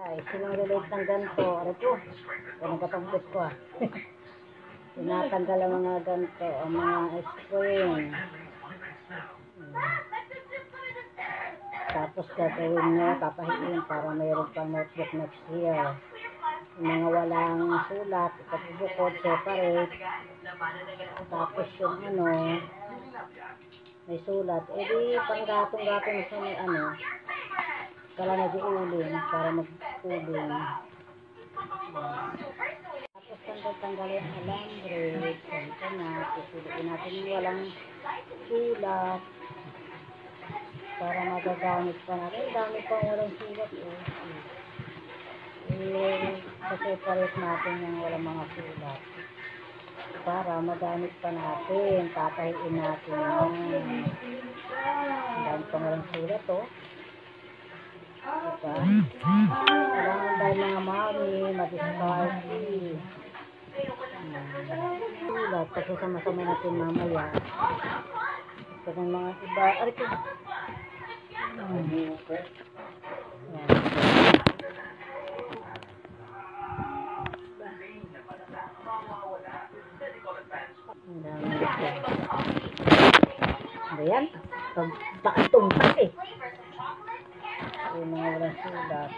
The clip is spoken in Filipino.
Ay, sinungulit ng ganito. Ano po? Ganun katampit ko ah. Tinatanggal ang mga ganito, ang mga spring. Tapos gagawin nyo, papahiin para mayroon pang notebook next year. Yung mga walang sulat, ipagubukod, separate. Tapos yung ano, may sulat. E di, pang-gatong-gatong sa may ano, kala na di uling, para mag-uling. Tapos tanggal-tanggalin ang alambre. Ganito na, pipiliin natin yung walang sulat. Para magagamit pa natin. Dami pang walang sulat eh. Separate natin yung walang mga sulat. Para magamit pa natin. Tatahiin natin yan. Dami pang walang sulat oh. Diba? Kailangan tayo mga mami, ma-discard. Sulat, kasi sama-sama natin mamaya. Ito ng mga iba. Arito. Ayan. Pagpakatungkak eh. Yung mga walang sulat.